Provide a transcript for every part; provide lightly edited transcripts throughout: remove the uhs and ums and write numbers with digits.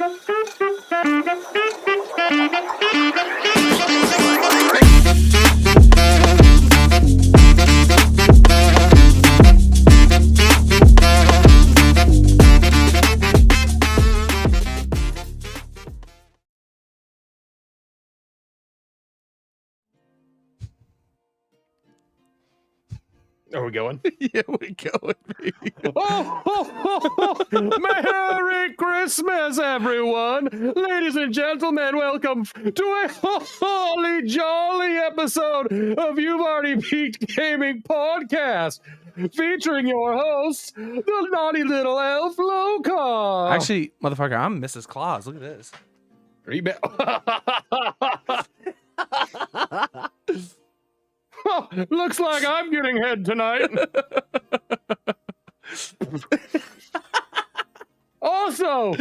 Are we going? Yeah, we're going, baby. Merry Christmas, everyone! Ladies and gentlemen, welcome to a holly jolly episode of You've Already Peaked Gaming Podcast, featuring your host, the naughty little elf Locar. Actually, motherfucker, I'm Mrs. Claus. Look at this. Looks like I'm getting head tonight. Also,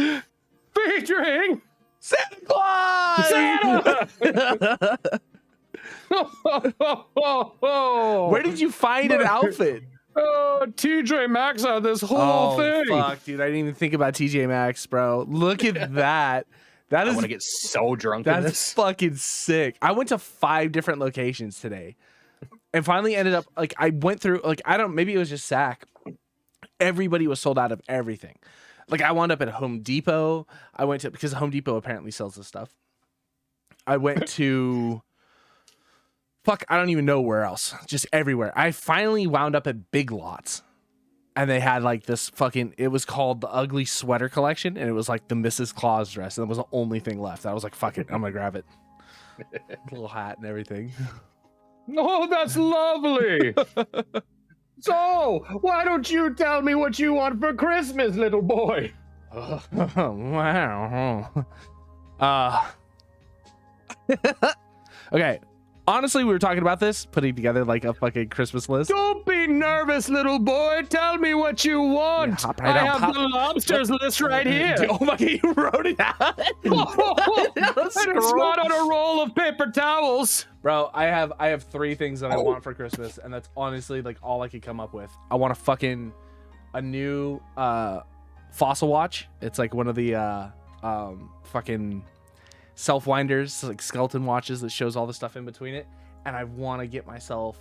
featuring Santa Claus! Santa! Where did you find an outfit? TJ Maxx had this whole thing. Fuck, dude. I didn't even think about TJ Maxx, bro. Look at that. That I is want to get so drunk in that's this. fucking sick. I went to 5 different locations today. And finally ended up, like, I went through, like, maybe it was just SAC. Everybody was sold out of everything. Like, I wound up at Home Depot. I went to, because Home Depot apparently sells this stuff. I went to, I don't even know where else. Just everywhere. I finally wound up at Big Lots. And they had, like, this fucking, it was called the Ugly Sweater Collection. And it was, like, the Mrs. Claus dress. And it was the only thing left. I was like, fuck it. I'm going to grab it. Little hat and everything. Oh, that's lovely. So, why don't you tell me what you want for Christmas, little boy? Wow. Okay. Honestly, we were talking about this, putting together like a fucking Christmas list. Don't be nervous, little boy. Tell me what you want. Yeah, hop right I out, have the lobsters list right here. Oh my god, you wrote it out. And it's not on a roll of paper towels. Bro, I have 3 things that I want for Christmas, and that's honestly like all I could come up with. I want a new fossil watch. It's like one of the fucking self winders, like skeleton watches that shows all the stuff in between it. And I want to get myself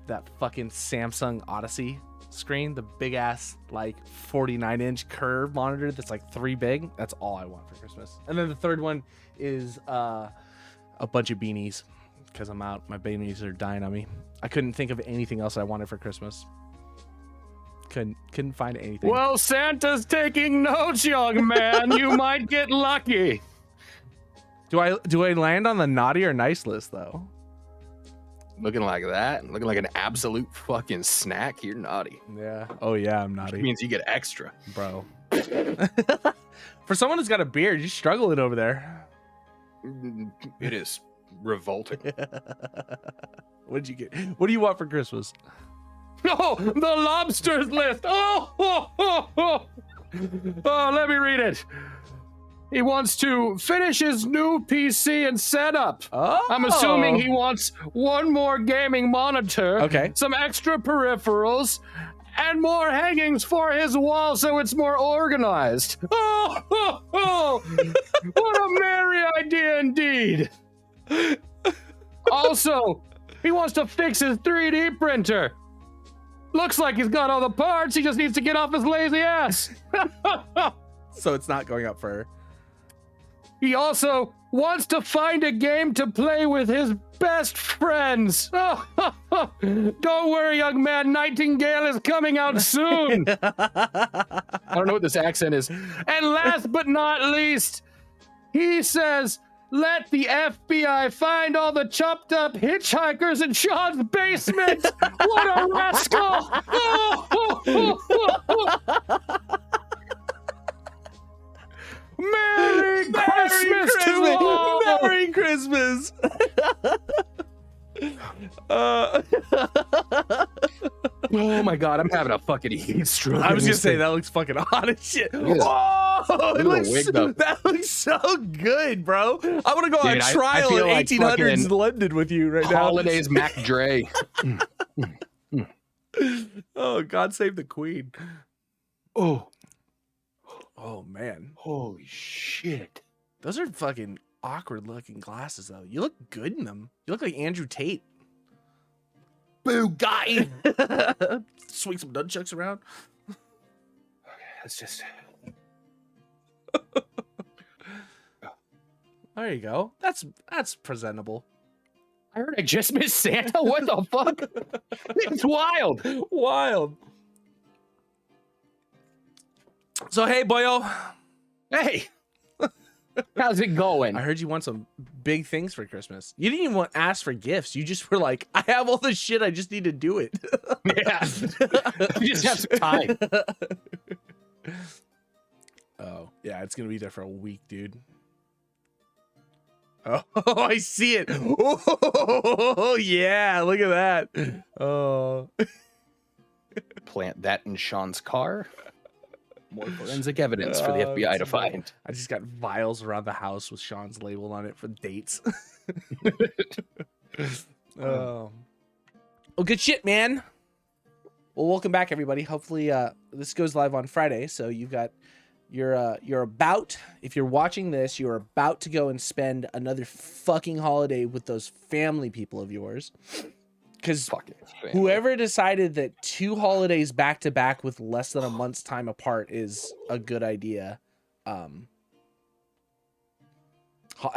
that fucking Samsung Odyssey screen, the big ass like 49-inch curve monitor that's like 3 big. That's all I want for Christmas. And then the third one is a bunch of beanies, because I'm out. My beanies are dying on me. I couldn't think of anything else I wanted for Christmas. Couldn't find anything. Well, Santa's taking notes, young man. You might get lucky. Do I land on the naughty or nice list though? Looking like that, looking like an absolute fucking snack, you're naughty. Yeah. Oh yeah, I'm naughty. Which means you get extra, bro. For someone who's got a beard, you're struggling over there. It is revolting. What did you get? What do you want for Christmas? Oh, the lobsters list. Oh, let me read it. He wants to finish his new PC and setup. Oh. I'm assuming he wants one more gaming monitor, okay, some extra peripherals, and more hangings for his wall so it's more organized. Oh, what a merry idea indeed. Also, he wants to fix his 3D printer. Looks like he's got all the parts. He just needs to get off his lazy ass. So it's not going up for... He also wants to find a game to play with his best friends. Don't worry, young man. Nightingale is coming out soon. I don't know what this accent is. And last but not least, he says, let the FBI find all the chopped up hitchhikers in Sean's basement. What a rascal. Merry Christmas to all! Merry Christmas! Oh my god, I'm having a fucking heat stroke. I was gonna say, that looks fucking hot as shit. Oh, that looks so good, bro. I want to go on trial in 1800s London with you right now. Holidays Mac Dre. Oh, God save the Queen. Oh. Oh man. Holy shit. Those are fucking awkward looking glasses though. You look good in them. You look like Andrew Tate. Boo guy. Swing some nunchucks around. Okay, let's just. There you go. That's presentable. I heard I just missed Santa. What the fuck? It's wild. Wild. So hey, boyo. Hey. How's it going? I heard you want some big things for Christmas. You didn't even ask for gifts. You just were like, I have all this shit. I just need to do it. Yeah. You just have some time. Oh, yeah. It's going to be there for a week, dude. Oh, I see it. Oh, yeah. Look at that. Oh. Plant that in Sean's car. More forensic evidence for the FBI to find. I just got vials around the house with Sean's label on it for dates. Oh. Well, good shit, man. Well, welcome back, everybody. Hopefully, this goes live on Friday, so you've got you're about, if you're watching this, you're about to go and spend another fucking holiday with those family people of yours. Because whoever decided that 2 holidays back to back with less than a month's time apart is a good idea. That's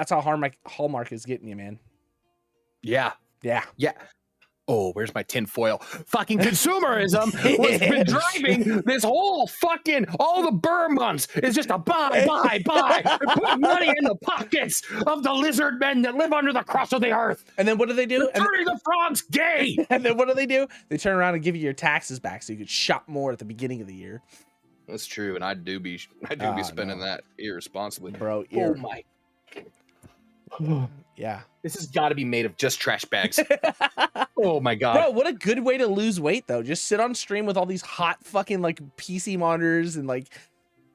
how Hallmark is getting you, man. Yeah. Yeah. Yeah. Oh, where's my tinfoil? Fucking consumerism was been driving this whole fucking, all the burr months is just a buy, and put money in the pockets of the lizard men that live under the crust of the earth. And then what do they do? Turning the frogs gay. And then what do? They turn around and give you your taxes back so you could shop more at the beginning of the year. That's true, and I do be spending that irresponsibly. Bro, oh my. Yeah. This has got to be made of just trash bags. Oh my god. Bro, what a good way to lose weight though. Just sit on stream with all these hot fucking like PC monitors and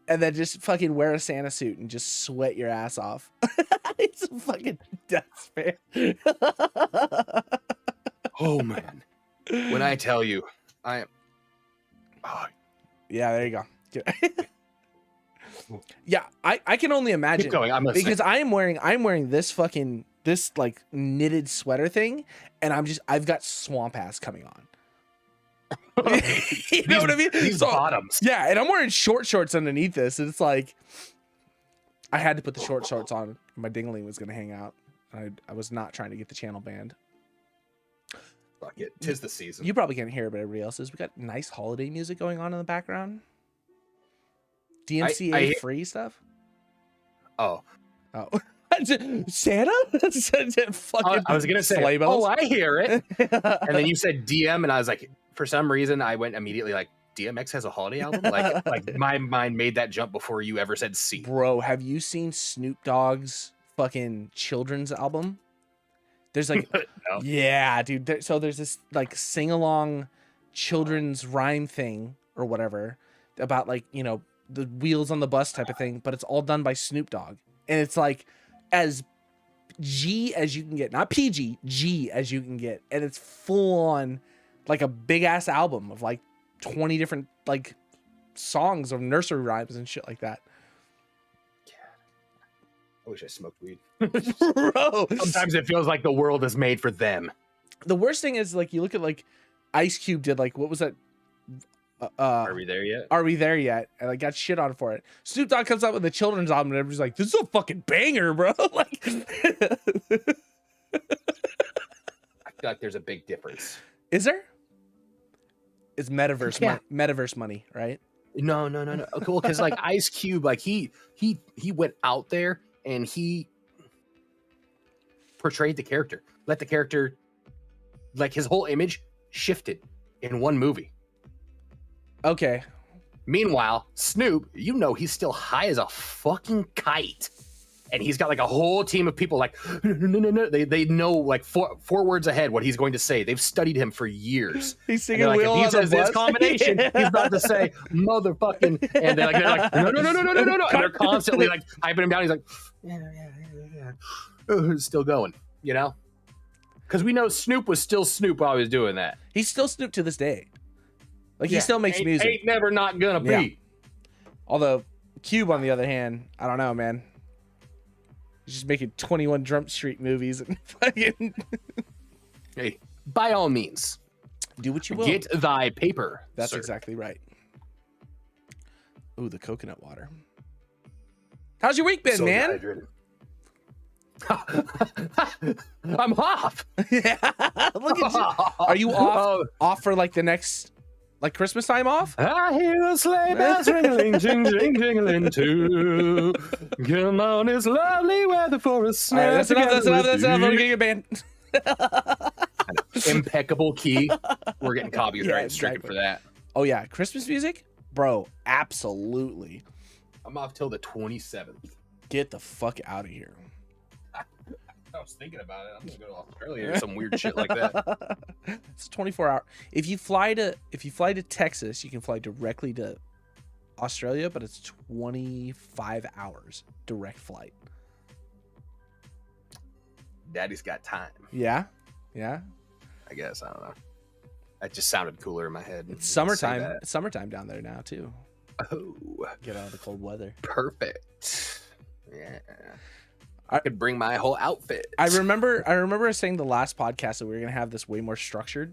then just fucking wear a Santa suit and just sweat your ass off. It's a fucking death fan. Oh man. When I tell you, I am. Oh. Yeah, there you go. Yeah, I can only imagine. Keep going. I'm listening. Because I'm wearing this like knitted sweater thing, and I've got swamp ass coming on. You know what I mean? These bottoms. Yeah, and I'm wearing short shorts underneath this, and it's like I had to put the short shorts on. My dingling was gonna hang out. I was not trying to get the channel banned. Fuck it. 'Tis the season. You probably can't hear it, but everybody else is. We got nice holiday music going on in the background. DMCA free stuff. Oh. Santa? Fucking I was gonna say, sleigh bells. oh, I hear it. And then you said DM, and I was like, for some reason, I went immediately like, DMX has a holiday album. Like my mind made that jump before you ever said C. Bro, have you seen Snoop Dogg's fucking children's album? There's like, no. Yeah, dude. So there's this like sing along children's rhyme thing or whatever about like the wheels on the bus type of thing, but it's all done by Snoop Dogg, and it's like as G as you can get, not PG, G as you can get, and it's full on like a big ass album of like 20 different like songs of nursery rhymes and shit like that. I wish I smoked weed. Bro, sometimes it feels like the world is made for them. The worst thing is like you look at like Ice Cube did like what was that? Are we there yet? Are we there yet? And I got shit on for it. Snoop Dogg comes out with a children's album and everybody's like, this is a fucking banger, bro. Like I feel like there's a big difference. Is there? It's metaverse money, right? No. Cool, because like Ice Cube, like he went out there and he portrayed the character. Let the character, like his whole image shifted in one movie. Okay. Meanwhile, Snoop, he's still high as a fucking kite. And he's got like a whole team of people like, no. They know like four words ahead what he's going to say. They've studied him for years. He's singing like, Wheel if he on says the this bus. combination, he's about to say motherfucking, and they're like, no. And they're constantly like hyping him down. He's like, yeah. Still going, Because we know Snoop was still Snoop while he was doing that. He's still Snoop to this day. Like he still makes music. Ain't never not gonna be. Yeah. Although Cube, on the other hand, I don't know, man. He's just making 21 Jump Street movies and fucking Hey, by all means, do what you will. get thy paper. That's sir. exactly right. Ooh, the coconut water. How's your week been, So man? dehydrated. I'm off. Yeah. Look at you. Are you off for like the next, like Christmas time off? I hear the sleigh bells ringling, jing, jing, jingling too. Come on, it's lovely weather for a All snap. right, that's enough. That's enough. We're getting a band. Impeccable key. We're getting copyright stricken exactly. for that. Oh yeah, Christmas music, bro. Absolutely. I'm off till the 27th. Get the fuck out of here. I was thinking about it. I'm gonna go to Australia or some weird shit like that. It's a 24-hour. If you fly to Texas, you can fly directly to Australia, but it's 25 hours direct flight. Daddy's got time. Yeah. I guess I don't know. That just sounded cooler in my head. It's summertime. It's summertime down there now too. Oh, Get out of the cold weather. perfect. Yeah. I could bring my whole outfit. I remember saying the last podcast that we were gonna have this way more structured,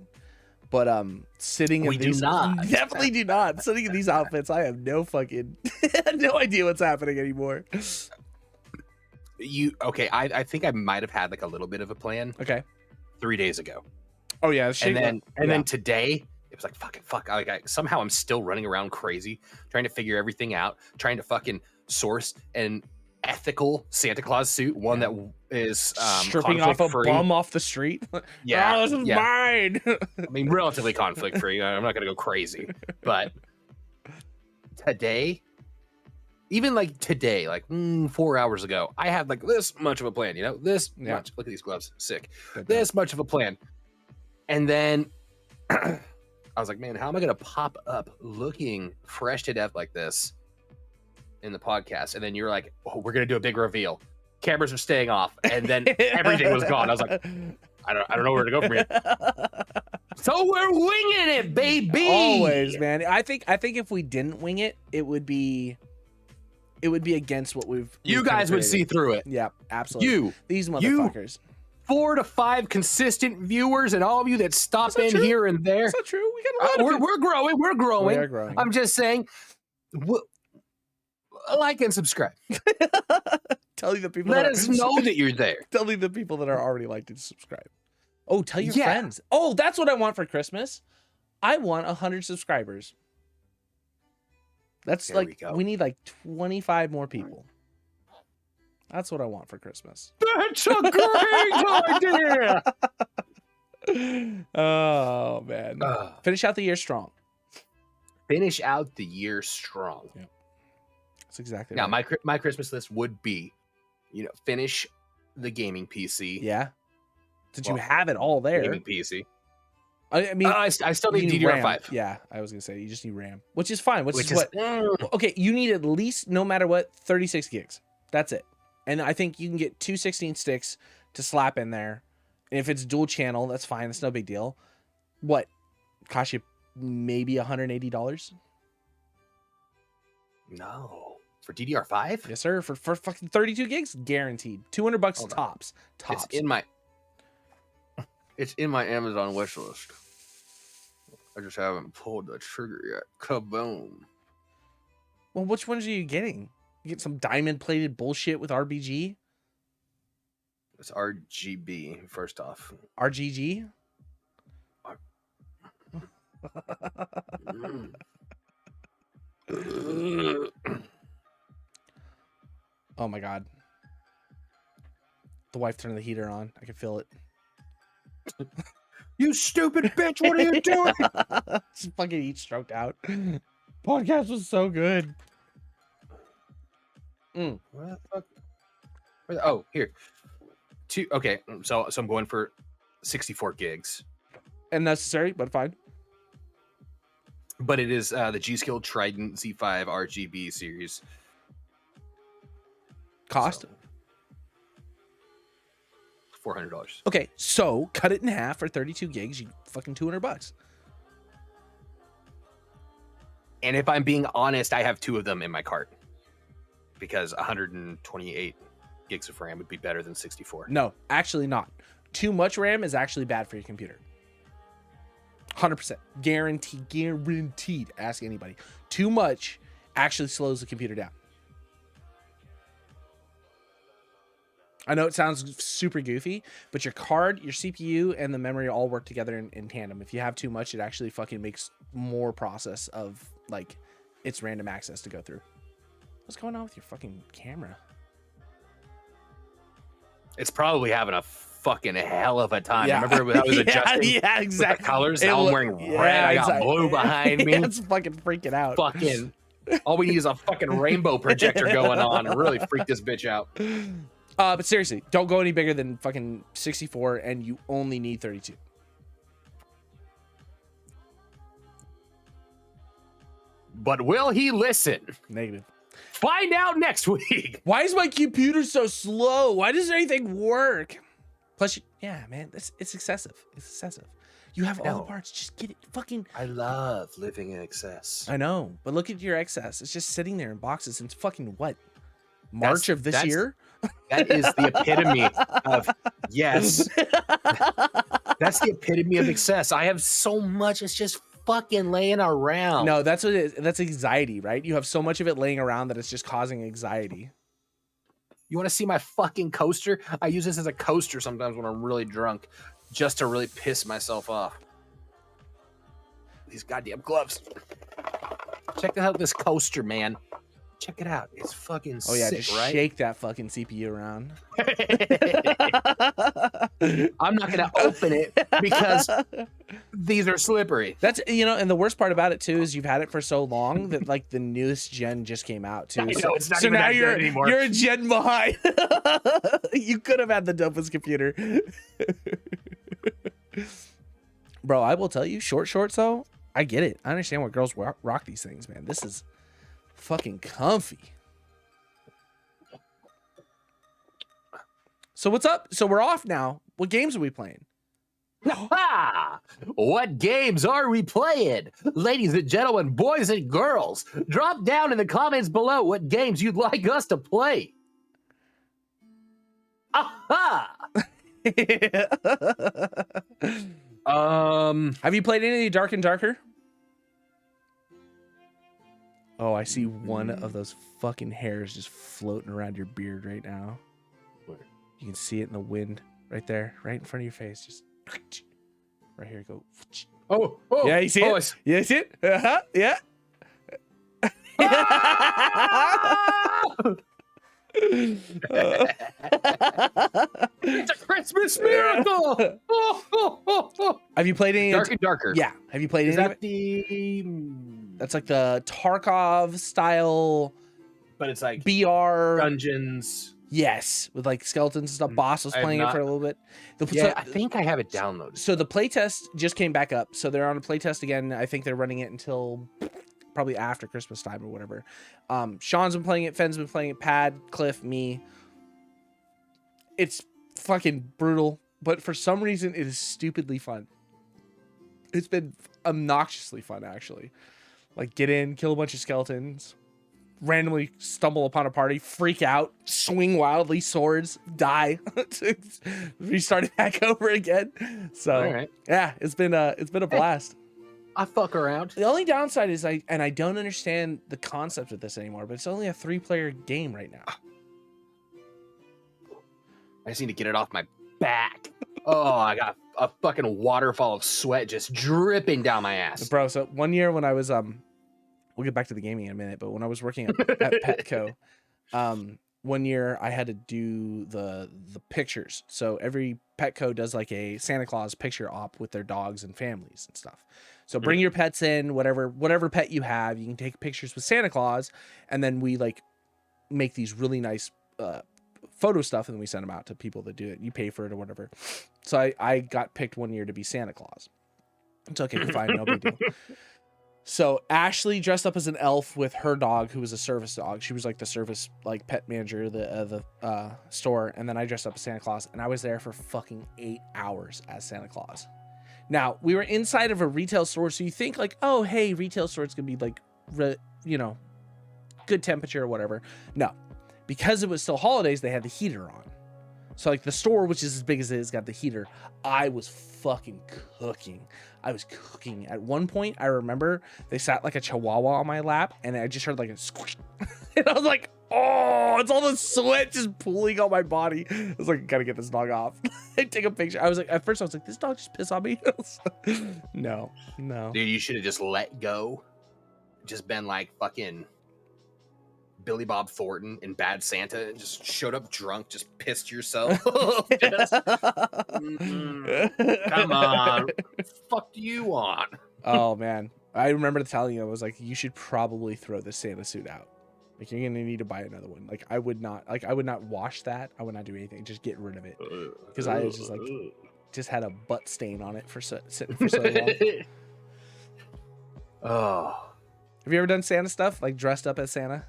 but sitting in We do these not. definitely do not. Sitting in these outfits, I have no fucking no idea what's happening anymore. Okay? I think I might have had like a little bit of a plan Okay. 3 days ago, Oh yeah. and then today it was like fuck. Somehow I'm still running around crazy, trying to figure everything out, trying to fucking source an ethical Santa Claus suit, one that is stripping off a conflict-free. bum off the street. Yeah, Oh, this is yeah. mine. I mean, relatively conflict free. I'm not gonna go crazy, but today, even like today, like 4 hours ago, I had like this much of a plan. You know, this much. Look at these gloves, sick. This much of a plan, and then I was like, man, how am I gonna pop up looking fresh to death like this in the podcast? And then you're like, oh, we're gonna do a big reveal. Cameras are staying off, and then everything was gone. I was like, I don't know where to go from here. So we're winging it, baby. Always, man. I think if we didn't wing it, it would be against what we've You guys would see through it. Yeah, absolutely. These motherfuckers. 4 to 5 consistent viewers, and all of you that stop in true. here and there. That's not true. We got a lot of people. We're growing. We're growing. We are growing. I'm just saying, like and subscribe. Tell the people. Let us know that you're there. Tell me the people that are already liked and subscribe. Oh, tell your Yeah. friends. Oh, that's what I want for Christmas. I want 100 subscribers. That's There like we go. we need like 25 more people. That's what I want for Christmas. That's a great idea. Oh man. Finish out the year strong. Finish out the year strong. That's exactly Now, right. my Christmas list would be, finish the gaming PC. Yeah. Since you Well, have it all there. Gaming PC. I mean, I still you need RAM. DDR5. Yeah, I was gonna say you just need RAM, which is fine. Which is Which what? Okay, you need at least, no matter what, 36 gigs. That's it. And I think you can get 2 16 sticks to slap in there. And if it's dual channel, that's fine. That's no big deal. What? Cost you maybe $180? No. For DDR5? Yes, sir. For fucking 32 gigs, guaranteed. $200 Hold on. tops. Tops. It's in my Amazon wish list. I just haven't pulled the trigger yet. Kaboom. Well, which ones are you getting? You get some diamond plated bullshit with RBG? It's RGB, first off. RGG? Oh my god. The wife turned the heater on. I can feel it. You stupid bitch, what are you doing? Just fucking heat stroked out. Podcast was so good. What the fuck? Oh, here. Okay, so I'm going for 64 gigs. Unnecessary, but fine. But it is the G-Skill Trident Z5 RGB series. Cost? So, $400. Okay, so cut it in half for 32 gigs. You fucking $200. And if I'm being honest, I have 2 of them in my cart. because 128 gigs of RAM would be better than 64. No, actually not. Too much RAM is actually bad for your computer. 100%. Guaranteed. Ask anybody. Too much actually slows the computer down. I know it sounds super goofy, but your card, your CPU, and the memory all work together in tandem. If you have too much, it actually fucking makes more process of, like, its random access to go through. What's going on with your fucking camera? It's probably having a fucking hell of a time. Yeah. Remember when I was adjusting yeah, exactly. the colors? Now I'm wearing red. I got blue behind me. It's fucking freaking out. Fucking. All we need is a fucking rainbow projector going on and really freak this bitch out. But seriously, don't go any bigger than fucking 64, and you only need 32. But will he listen? Negative. Find out next week. Why is my computer so slow? Why doesn't anything work? Plus, yeah, man, it's excessive. It's excessive. You have all the parts. Just get it. Fucking. I love living in excess. I know, but look at your excess. It's just sitting there in boxes since fucking what? March of this year? That is the epitome of yes. That's the epitome of excess. I have so much. It's just fucking laying around. No, that's what it is. That's anxiety, right? You have so much of it laying around that it's just causing anxiety. You want to see my fucking coaster? I use this as a coaster sometimes when I'm really drunk, just to really piss myself off. These goddamn gloves. Check out this coaster, man. Check it out. It's fucking sick, just right? Shake that fucking CPU around. I'm not going to open it because these are slippery. That's, and the worst part about it too is you've had it for so long that like the newest gen just came out too. It's not even now you're anymore. You're a gen behind. You could have had the dopest computer. Bro, I will tell you, shorts though, I get it. I understand why girls rock these things, man. This is fucking comfy. So what's up? So we're off now. What games are we playing? What games are we playing? Ladies and gentlemen, boys and girls, drop down in the comments below what games you'd like us to play. Aha! Have you played any Dark and Darker? Oh, I see one of those fucking hairs just floating around your beard right now. Where? You can see it in the wind right there, right in front of your face. Just right here. Go. Oh, yeah, you see it? Yeah, you see it? Yeah. It's a Christmas miracle. Have you played any Dark and Darker? Yeah. Have you played any of it? That's like the Tarkov style, but it's like BR dungeons. Yes, with like skeletons and stuff. Boss was playing it for a little bit. I think I have it downloaded. So the playtest just came back up. So they're on a playtest again. I think they're running it until probably after Christmas time or whatever. Sean's been playing it. Fenn's been playing it. Pad, Cliff, me. It's fucking brutal, but for some reason it is stupidly fun. It's been obnoxiously fun, actually. Like, get in, kill a bunch of skeletons, randomly stumble upon a party, freak out, swing wildly, swords, die, restart it back over again. So, yeah, it's been a blast. I fuck around. The only downside is I don't understand the concept of this anymore, but it's only a 3-player game right now. I just need to get it off my back. Oh, I got a fucking waterfall of sweat just dripping down my ass. Bro, so one year when I was, we'll get back to the gaming in a minute, but when I was working at Petco, one year I had to do the pictures. So every Petco does like a Santa Claus picture op with their dogs and families and stuff. So bring your pets in, whatever pet you have, you can take pictures with Santa Claus, and then we like make these really nice photo stuff, and then we send them out to people that do it. You pay for it or whatever. So I got picked one year to be Santa Claus. It's okay, fine, no big deal. So Ashley dressed up as an elf with her dog, who was a service dog. She was like the service like pet manager of the store, and then I dressed up as Santa Claus, and I was there for fucking 8 hours as Santa Claus. Now we were inside of a retail store, so you think like, oh hey, retail stores can be like, good temperature or whatever. No, because it was still holidays, they had the heater on. So like the store, which is as big as it is, got the heater. I was fucking cooking. I was cooking. At one point, I remember they sat like a chihuahua on my lap, and I just heard like a squish. And I was like, oh, it's all the sweat just pooling on my body. I was like, gotta get this dog off. I take a picture. I was like, at first I was like, this dog just pissed on me. No. Dude, you should have just let go. Just been like fucking Billy Bob Thornton in Bad Santa and just showed up drunk, just pissed yourself. Come on. Fuck do you want? Oh man. I remember telling you, I was like, you should probably throw the Santa suit out. Like you're gonna need to buy another one. Like I would not wash that. I would not do anything. Just get rid of it. Because I was just like just had a butt stain on it for sitting for so long. Oh. Have you ever done Santa stuff? Like dressed up as Santa?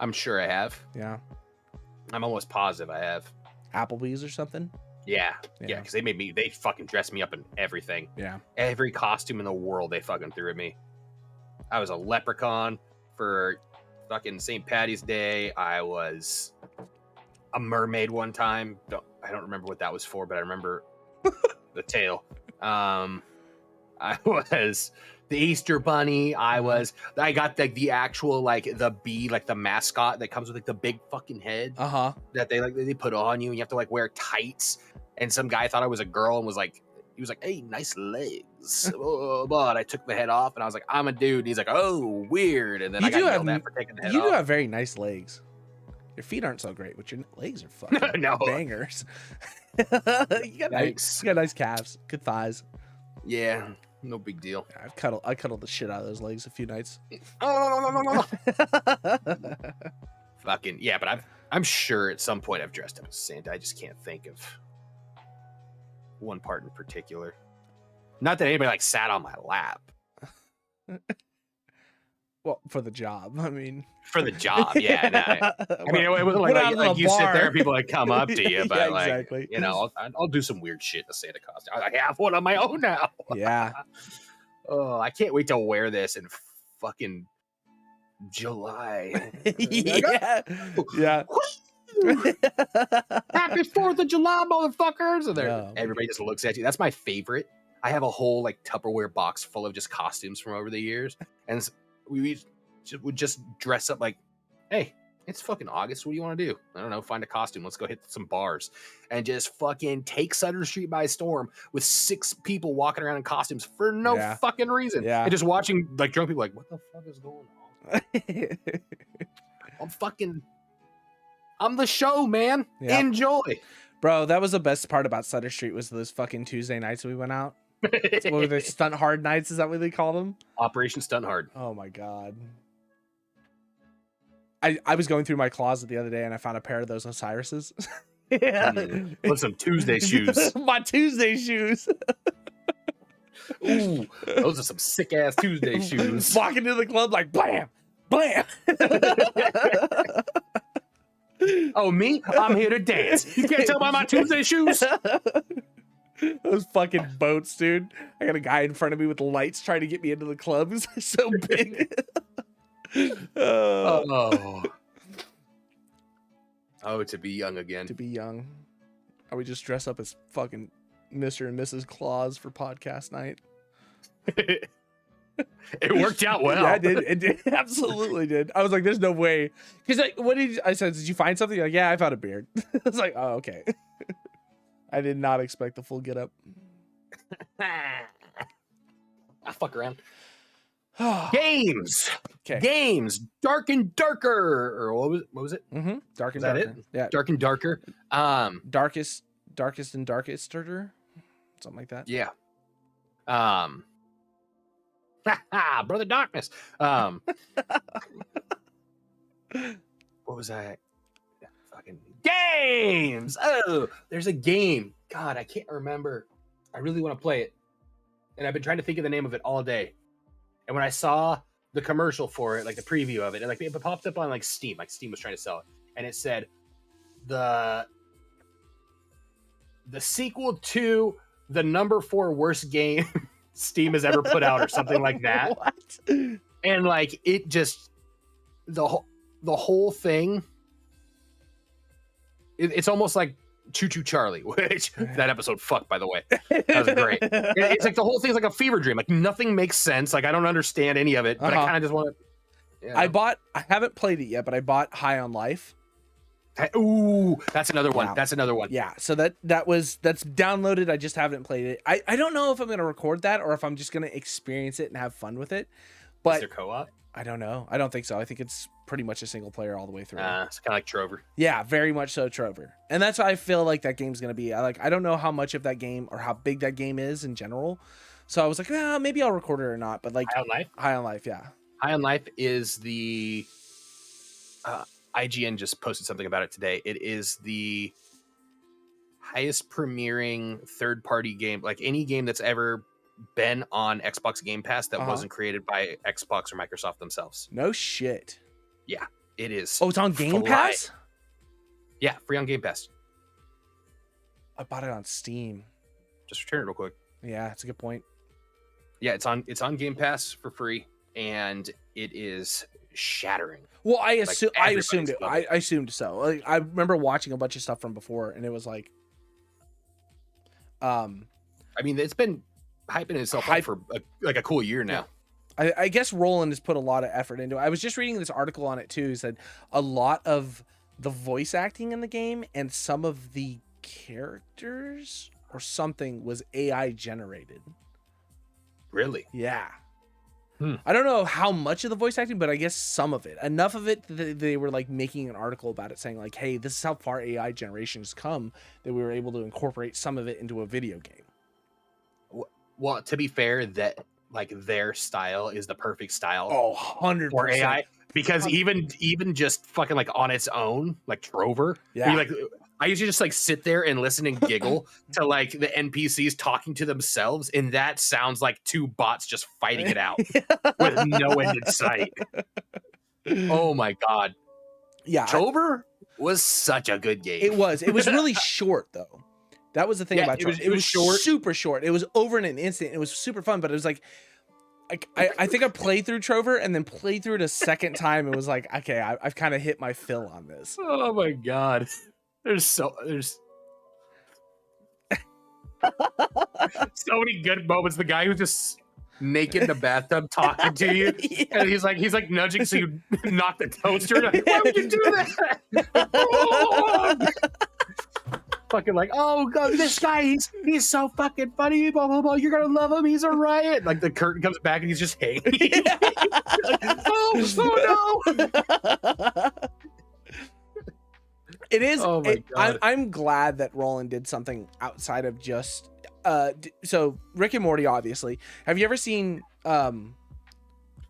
I'm sure I have. Yeah. I'm almost positive I have. Applebee's or something? Yeah, because they fucking dressed me up in everything. Yeah. Every costume in the world they fucking threw at me. I was a leprechaun for fucking St. Patty's Day. I was a mermaid one time. I don't remember what that was for, but I remember the tail. I was the Easter Bunny. I got the actual like the bee, like the mascot that comes with like the big fucking head. That they put on you, and you have to like wear tights. And some guy thought I was a girl and he was like, hey, nice legs. But I took the head off and I was like, I'm a dude. And he's like, oh, weird. And then I got yelled at for taking the head off. You do have very nice legs. Your feet aren't so great, but your legs are fucking bangers. you got nice calves, good thighs. Yeah, no big deal. I cuddled the shit out of those legs a few nights. Oh, no. Fucking yeah, but I'm sure at some point I've dressed up as Santa. I just can't think of one part in particular. Not that anybody like sat on my lap. Well, for the job. I mean, for the job, yeah. I mean, it wasn't like you sit there and people like come up to you, but yeah, like, exactly. you know, I'll do some weird shit in a Santa costume. I have one on my own now. Yeah. Oh, I can't wait to wear this in fucking July. yeah. Happy 4th of July, motherfuckers! And everybody just looks at you. That's my favorite. I have a whole like Tupperware box full of just costumes from over the years, and we would just dress up like, hey, it's fucking August. What do you want to do? I don't know. Find a costume. Let's go hit some bars and just fucking take Sutter Street by storm with 6 people walking around in costumes for no fucking reason. Yeah. And just watching like drunk people like, what the fuck is going on? I'm the show, man. Yep. Enjoy. Bro, that was the best part about Sutter Street was those fucking Tuesday nights we went out. What were they, Stunt Hard nights? Is that what they call them? Operation Stunt Hard. Oh my God. I was going through my closet the other day and I found a pair of those Osiris's. With some Tuesday shoes. My Tuesday shoes. Ooh, those are some sick ass Tuesday shoes. Walking into the club like blam, blam. Oh, me? I'm here to dance. You can't tell by my Tuesday shoes. Those fucking boats, dude. I got a guy in front of me with lights trying to get me into the club. He's so big. Oh, to be young again. To be young. Are we just dress up as fucking Mr. and Mrs. Claus for podcast night? It worked out well. Yeah, it did. It absolutely did. I was like, there's no way. Because like, I said, did you find something? Like, yeah, I found a beard. I was like, oh, okay. I did not expect the full get up. I fuck around. Games. Okay. Games. Dark and Darker. Or what was it? Mm-hmm. Dark and Is that Darker. it? Yeah. Dark and Darker. Darkest and Darkest Darker. Something like that. Yeah. Brother Darkness. What was that? Fucking games. Oh, there's a game. God, I can't remember. I really want to play it, and I've been trying to think of the name of it all day. And when I saw the commercial for it, like the preview of it, and like it popped up on like Steam was trying to sell it, and it said the sequel to the number 4 worst game Steam has ever put out, or something like that. What? And like it just the whole thing. It's almost like Choo Choo Charlie, which that episode fucked, by the way. That was great. It's like the whole thing's like a fever dream. Like nothing makes sense. Like I don't understand any of it, but I kind of just want to. You know? I haven't played it yet, but I bought High on Life. Ooh, that's another one. Yeah. That's another one. Yeah, so that's downloaded. I just haven't played it. I don't know if I'm gonna record that or if I'm just gonna experience it and have fun with it. But is there co-op? I don't know. I don't think so. I think it's pretty much a single player all the way through. It's kind of like Trover. Yeah, very much so, Trover. And that's why I feel like that game's gonna be. I don't know how much of that game or how big that game is in general. So I was like, maybe I'll record it or not. But like High on Life. High on Life, yeah. High on Life is the. IGN just posted something about it today. It is the highest premiering third-party game, like any game that's ever been on Xbox Game Pass that wasn't created by Xbox or Microsoft themselves. No shit. Yeah, it is. Oh, it's on Game Pass? Yeah, free on Game Pass. I bought it on Steam. Just return it real quick. Yeah, that's a good point. Yeah, it's on Game Pass for free, and it is shattering. Well, I assumed it. Like, I assumed so. Like, I remember watching a bunch of stuff from before, and it was like, I mean, it's been hyping itself up for a cool year now. I guess Roland has put a lot of effort into it. I was just reading this article on it too. He said a lot of the voice acting in the game and some of the characters or something was AI generated. Really? Yeah. I don't know how much of the voice acting, but I guess some of it. Enough of it that they were like making an article about it saying like, hey, this is how far AI generation has come that we were able to incorporate some of it into a video game. Well, to be fair, that like their style is the perfect style. Oh, 100% for AI. Because even just fucking like on its own, like Trover, yeah. Like I usually just like sit there and listen and giggle to like the NPCs talking to themselves, and that sounds like two bots just fighting it out with no end in sight. Oh my god. Yeah. Trover was such a good game. It was really short though. That was the thing about Trover. It was short, super short. It was over in an instant. It was super fun, but it was like I think I played through Trover and then played through it a second time. It was like, okay, I've kind of hit my fill on this. Oh my god. There's so many good moments. The guy who's just naked in the bathtub talking to you, and he's like nudging so you knock the toaster. Like, why would you do that? Fucking like, oh god, this guy, he's so fucking funny. Blah blah blah. You're gonna love him. He's a riot. Like the curtain comes back and he's just hanging. Like, oh no. It is. Oh my god. I'm glad that Roland did something outside of just. So Rick and Morty, obviously. Have you ever seen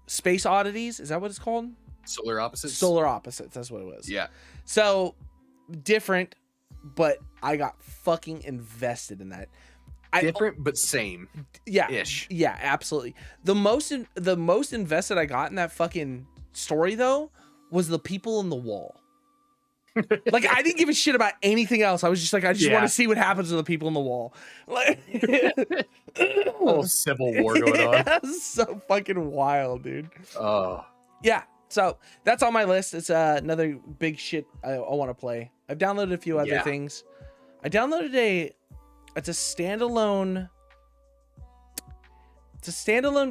Space Oddities? Is that what it's called? Solar Opposites. Solar Opposites. That's what it was. Yeah. So different, but I got fucking invested in that. Different but same. Yeah. Ish. Yeah. Absolutely. The most invested I got in that fucking story though was the people in the wall. Like I didn't give a shit about anything else. I was just like, I just want to see what happens to the people in the wall. Like, whole civil war going on. That's so fucking wild, dude. Oh yeah. So that's on my list. It's another big shit I want to play. I've downloaded a few other things. I downloaded it's a standalone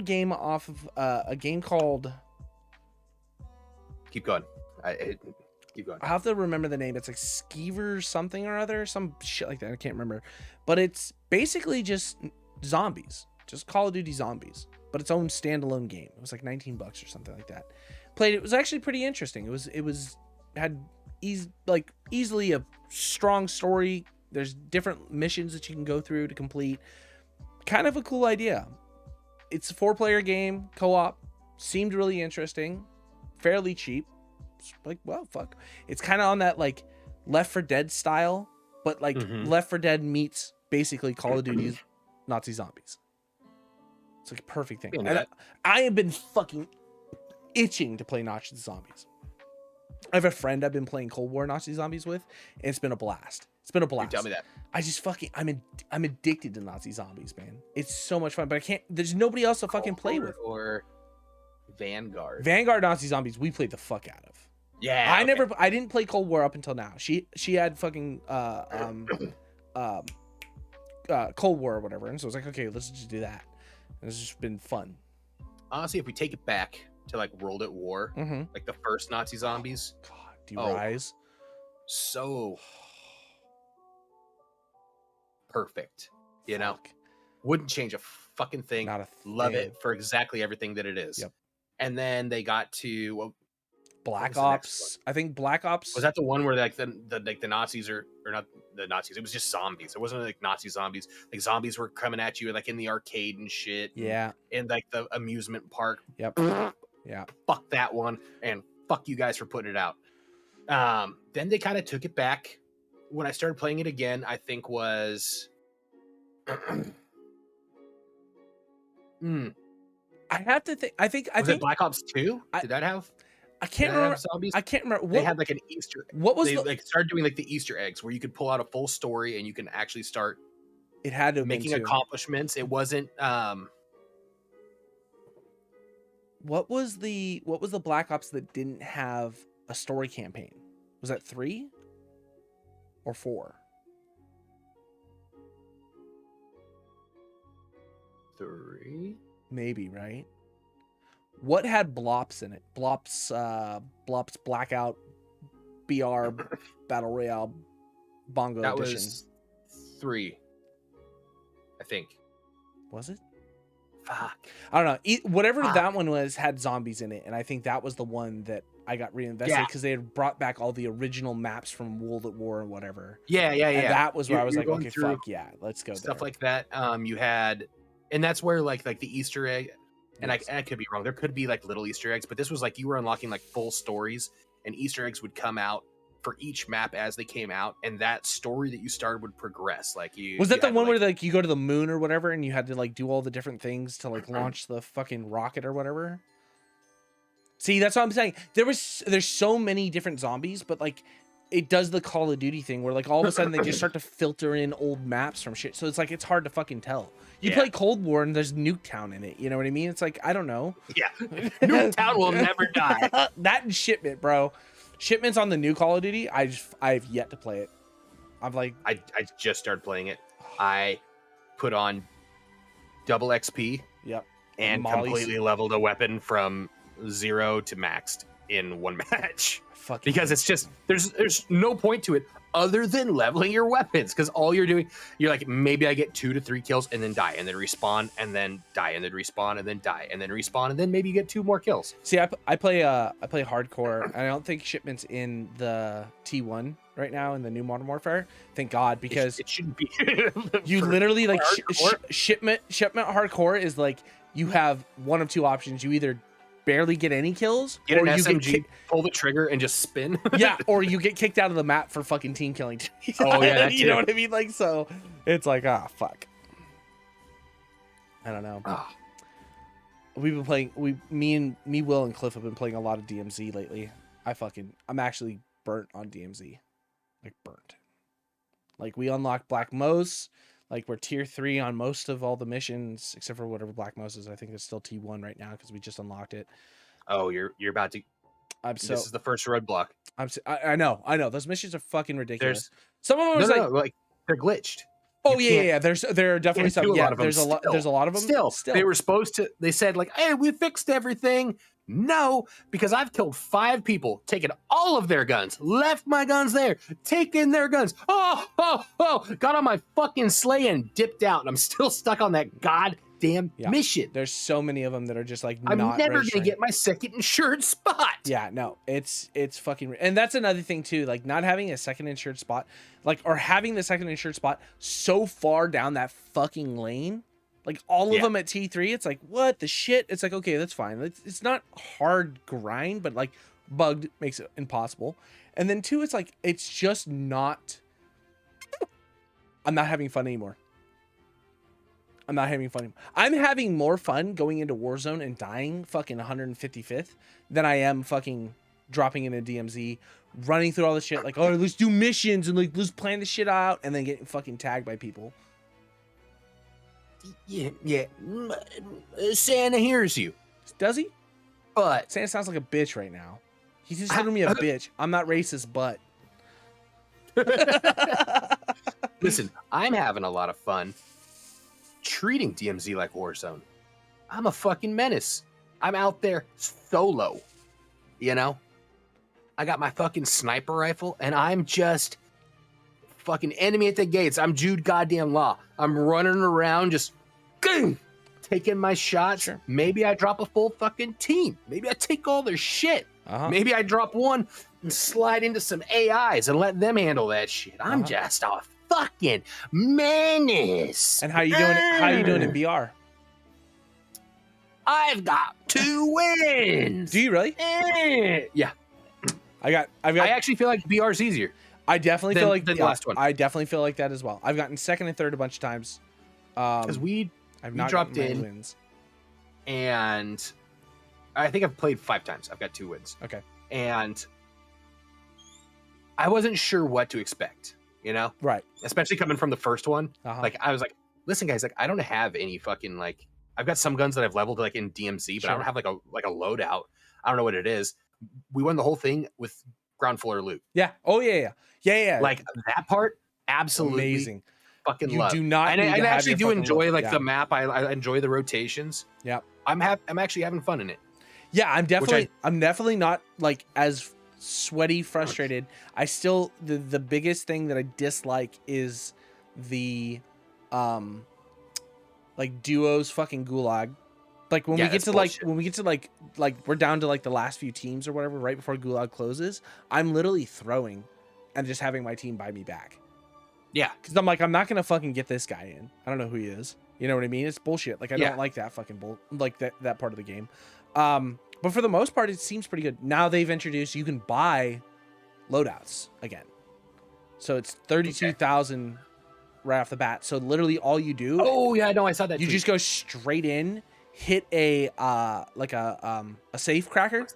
game off of a game called. Keep going. Keep going. I have to remember the name. It's like Skeever something or other, some shit like that. I can't remember, but it's basically just zombies, just Call of Duty zombies, but its own standalone game. It was like $19 or something like that. Played it was actually pretty interesting. It had easily a strong story. There's different missions that you can go through to complete. Kind of a cool idea. It's a 4-player game, co-op. Seemed really interesting. Fairly cheap. Like, well, fuck. It's kind of on that like Left 4 Dead style, but like Left 4 Dead meets basically Call of Duty's Nazi zombies. It's like a perfect thing. And I have been fucking itching to play Nazi zombies. I have a friend I've been playing Cold War Nazi zombies with, and it's been a blast. It's been a blast. You tell me that. I just fucking I'm addicted to Nazi zombies, man. It's so much fun, but I can't. There's nobody else to fucking play with. Or Vanguard Nazi Zombies. We played the fuck out of. Yeah. I didn't play Cold War up until now. She had fucking Cold War or whatever, and so I was like, okay, let's just do that. And it's just been fun. Honestly, if we take it back to like World at War, like the first Nazi Zombies. God, do you rise? So perfect, you know. Wouldn't change a fucking thing. Not a thing. Love it for exactly everything that it is. Yep. And then they got to Black Ops. I think Black Ops was that the one where like the Nazis or not the Nazis. It was just zombies. It wasn't like Nazi zombies. Like zombies were coming at you like in the arcade and shit. Yeah. And like the amusement park. Yep. Yeah. Fuck that one, and fuck you guys for putting it out. Then they kind of took it back. When I started playing it again, I think was. I have to think. I think it Black Ops 2? Did that have? I can't remember. Zombies? I can't remember. They had like an Easter. What was they like started doing like the Easter eggs where you could pull out a full story and you can actually start. It had to making accomplishments. It wasn't. What was the Black Ops that didn't have a story campaign? Was that 3 or 4? 3? Maybe, right? What had Blops in it? Blops Blackout BR Battle Royale Bongo that Edition. Was 3, I think. Was it? Fuck. I don't know. Whatever that one was had zombies in it, and I think that was the one that I got reinvested because they had brought back all the original maps from World at War or whatever. Yeah. And that was where I was like, okay, fuck yeah, let's go. Stuff there. like that. You had, and that's where like the Easter egg. And I could be wrong. There could be like little Easter eggs, but this was like you were unlocking like full stories, and Easter eggs would come out for each map as they came out, and that story that you started would progress. Like was that the one where like you go to the moon or whatever, and you had to like do all the different things to like launch the fucking rocket or whatever? See, that's what I'm saying. There's so many different zombies, but like it does the Call of Duty thing where like all of a sudden they just start to filter in old maps from shit. So it's like it's hard to fucking tell. You play Cold War and there's Nuketown in it. You know what I mean? It's like I don't know. Yeah, Nuketown will never die. That and Shipment, bro. Shipment's on the new Call of Duty. I've yet to play it. I'm like I just started playing it. I put on double XP. Yep. And completely leveled a weapon from 0 to maxed in one match. Because it's just there's no point to it other than leveling your weapons, because all you're doing, you're like, maybe I get 2 to 3 kills and then die and then respawn and then die and then respawn and then die and then respawn and then maybe you get 2 more kills. See, I play hardcore, and I don't think Shipment's in the T1 right now in the new Modern Warfare. Thank God, because it shouldn't be. You literally like shipment hardcore is like you have one of 2 options. You either barely get any kills, or you SMG, pull the trigger and just spin. Yeah, or you get kicked out of the map for fucking team killing. Oh yeah, you know what I mean? Like, so it's like, fuck. I don't know. We've been playing. Me, Will, and Cliff have been playing a lot of DMZ lately. I'm actually burnt on DMZ, like burnt. Like we unlocked Black Mo's. Like we're tier 3 on most of all the missions, except for whatever Black Mouse is. I think it's still T1 right now because we just unlocked it. Oh, you're about to. This is the first roadblock. I know. Those missions are fucking ridiculous. Some of them are like they're glitched. Oh yeah. There are definitely some. Yeah, there's a lot of them. Still, they were supposed to. They said like, hey, we fixed everything. No, because I've killed 5 people, taken all of their guns, left my guns there, taken their guns. Got on my fucking sleigh and dipped out, and I'm still stuck on that goddamn mission. There's so many of them that are just like I'm not never registering. gonna get my second insured spot. Yeah, no, it's fucking, and that's another thing too. Like not having a second insured spot, like or having the second insured spot so far down that fucking lane. Like all of them at T3, it's like, what the shit? It's like, okay, that's fine. It's not hard grind, but like bugged makes it impossible. And then 2, it's like, it's just not, I'm not having fun anymore. I'm having more fun going into Warzone and dying fucking 155th than I am fucking dropping into DMZ, running through all this shit. Like, oh, let's do missions and like, let's plan this shit out and then getting fucking tagged by people. Yeah. Santa hears you. Does he? But Santa sounds like a bitch right now. He's just calling me a bitch. I'm not racist, but listen, I'm having a lot of fun treating DMZ like Warzone. I'm a fucking menace. I'm out there solo, you know? I got my fucking sniper rifle, and I'm just fucking enemy at the gates. I'm Jude goddamn Law. I'm running around just taking my shots. Sure. Maybe I drop a full fucking team. Maybe I take all their shit. Maybe I drop one and slide into some AIs and let them handle that shit. I'm just a fucking menace. And how you doing? How you doing in BR? I've got 2 wins. Do you really? Yeah. I actually feel like BR's easier. I definitely feel like the last one. I definitely feel like that as well. I've gotten second and third a bunch of times. Because I've we not dropped gotten in, many wins. and I think I've played 5 times. I've got 2 wins. Okay. And I wasn't sure what to expect, you know? Right. Especially coming from the first one. Like I was like, listen, guys, like I don't have any fucking like I've got some guns that I've leveled like in DMZ, but I don't have like a loadout. I don't know what it is. We won the whole thing with ground floor loot. Yeah. Oh yeah. Like that part, absolutely amazing. Fucking you love. do not. And I actually do enjoy like yeah. the map. I enjoy the rotations. Yeah. I'm actually having fun in it. Yeah, I'm definitely not like as sweaty, frustrated. I still the biggest thing that I dislike is the like duos fucking gulag. Like when we get to like we're down to like the last few teams or whatever right before gulag closes, I'm literally throwing and just having my team buy me back. Yeah. Cuz I'm like I'm not going to fucking get this guy in. I don't know who he is. You know what I mean? It's bullshit. Like I don't like that fucking that part of the game. But for the most part it seems pretty good. Now they've introduced you can buy loadouts again. So it's 32,000 right off the bat. So literally all you do Oh yeah, no, I saw that. You just go straight in, hit a like a safe cracker,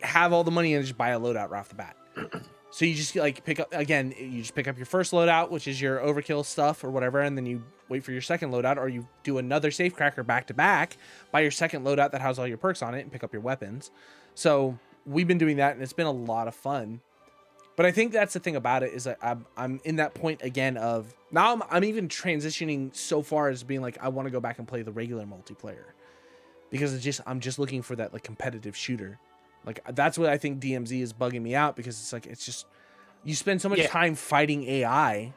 have all the money and just buy a loadout right off the bat. So you just like pick up your first loadout, which is your overkill stuff or whatever, and then you wait for your second loadout, or you do another safe cracker back to back, buy your second loadout that has all your perks on it, and pick up your weapons. So we've been doing that, and it's been a lot of fun. But I think that's the thing about it is that I'm in that point again of now I'm even transitioning so far as being like I want to go back and play the regular multiplayer because I'm just looking for that like competitive shooter. Like that's what I think DMZ is bugging me out because it's like it's just you spend so much time fighting AI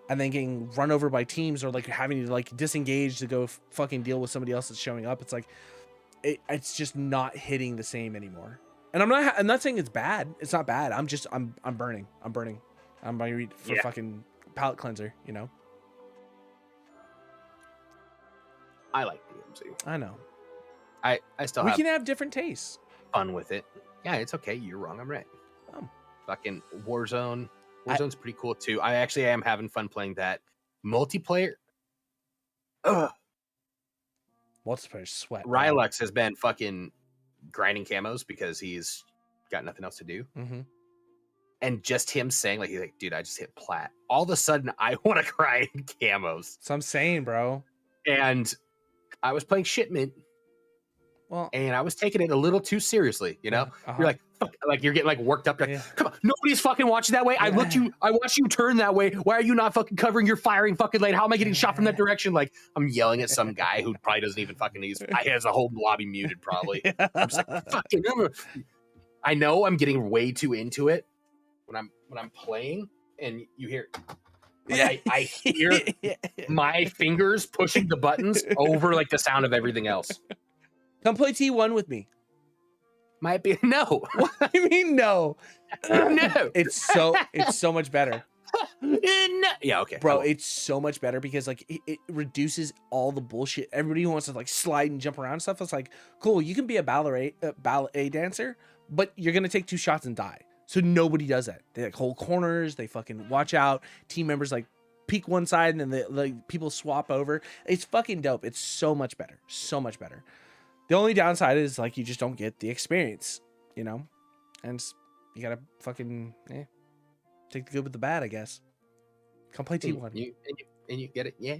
and then getting run over by teams or like having to like disengage to go fucking deal with somebody else that's showing up. It's like it's just not hitting the same anymore. And I'm not saying it's bad. It's not bad. I'm burning. I'm going to read for fucking palate cleanser, you know? I like DMZ. I know. I still we can have different tastes. Fun with it. Yeah, it's okay. You're wrong. I'm right. Fucking Warzone. Warzone's pretty cool too. I actually am having fun playing that. Multiplayer. Multiplayer sweat. Rylux has been fucking grinding camos because he's got nothing else to do. Mm-hmm. And just him saying, like, he's like, dude, I just hit plat. All of a sudden, I want to grind camos. So I'm saying, bro. And I was playing Shipment. Well, and I was taking it a little too seriously, you know? You're like, fuck, like you're getting like worked up. Like, come on, nobody's fucking watching that way. I watched you turn that way. Why are you not fucking covering your firing fucking lane? How am I getting shot from that direction? Like, I'm yelling at some guy who probably doesn't even fucking use. I has a whole lobby muted probably. I'm just like, fucking. I know I'm getting way too into it when I'm playing, and you hear. I hear my fingers pushing the buttons over like the sound of everything else. Come play T1 with me. Might be no. What do you mean no? No. It's so much better. No. Yeah, okay. Bro, it's so much better because like it reduces all the bullshit. Everybody who wants to like slide and jump around and stuff. It's like, cool, you can be a ballet dancer, but you're gonna take 2 shots and die. So nobody does that. They like hold corners, they fucking watch out. Team members like peek one side and then like people swap over. It's fucking dope. It's so much better. So much better. The only downside is like you just don't get the experience, you know, and you gotta fucking take the good with the bad, I guess. Come play T1. And you get it, yeah.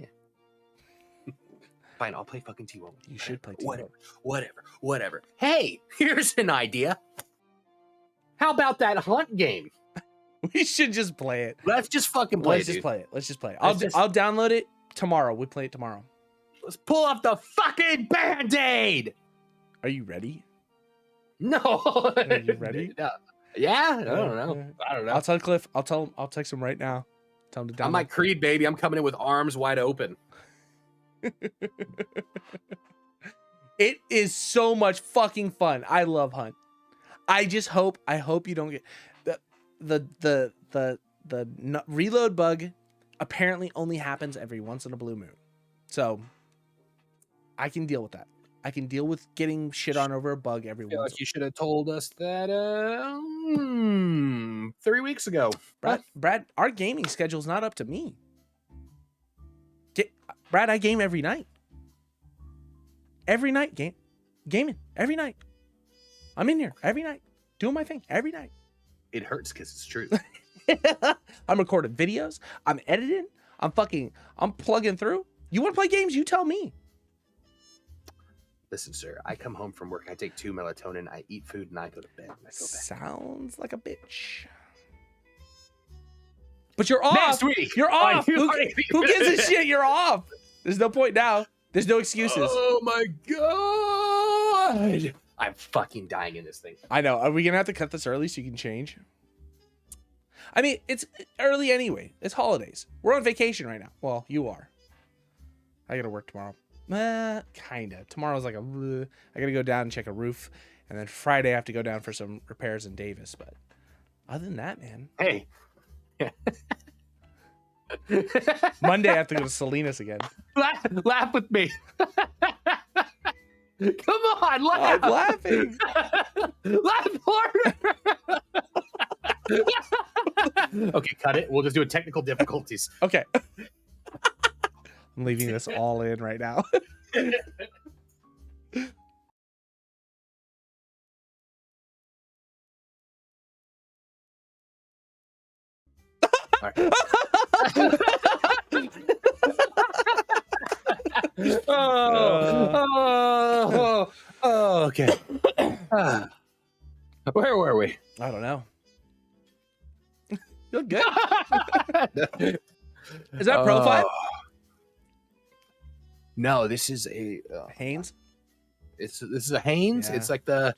Fine, I'll play fucking T-Mobile. You should play T-Mobile. Whatever. Hey, here's an idea. How about that hunt game? We should just play it. Let's just fucking play Let's it, just dude. play it. Let's just play it. Let's just- I'll download it tomorrow. We play it tomorrow. Let's pull up the fucking Band-Aid. Are you ready? No. Are you ready? Yeah, I don't know. I'll tell Cliff. I'll text him right now. Tell him to download. I'm like Creed, baby. I'm coming in with arms wide open. It is so much fucking fun. I love Hunt. I hope you don't get the reload bug. Apparently only happens every once in a blue moon, so I can deal with that. I can deal with getting shit on over a bug every once. Like you should have told us that 3 weeks ago. Brad, our gaming schedule's not up to me. Brad, I game every night. Every night, gaming every night. I'm in here every night, doing my thing every night. It hurts because it's true. I'm recording videos. I'm editing. I'm plugging through. You want to play games? You tell me. Listen, sir, I come home from work, I take 2 melatonin, I eat food, and I go to bed. And I go back. Sounds like a bitch. But you're off. Next week. You're off. Who gives a shit? You're off. There's no point now. There's no excuses. Oh my god. I'm fucking dying in this thing. I know. Are we going to have to cut this early so you can change? I mean, it's early anyway. It's holidays. We're on vacation right now. Well, you are. I got to work tomorrow. Kind of. Tomorrow's like I got to go down and check a roof. And then Friday I have to go down for some repairs in Davis. But other than that, man. Hey. Monday I have to go to Salinas again. Laugh with me. Come on, laugh. I'm laughing. Laugh harder. Okay, cut it. We'll just do a technical difficulties. Okay. I'm leaving this all in right now. All right. Okay. Where were we? I don't know. You look good. Is that profile? No, this is a Haynes? This is a Hanes. Yeah. It's like the,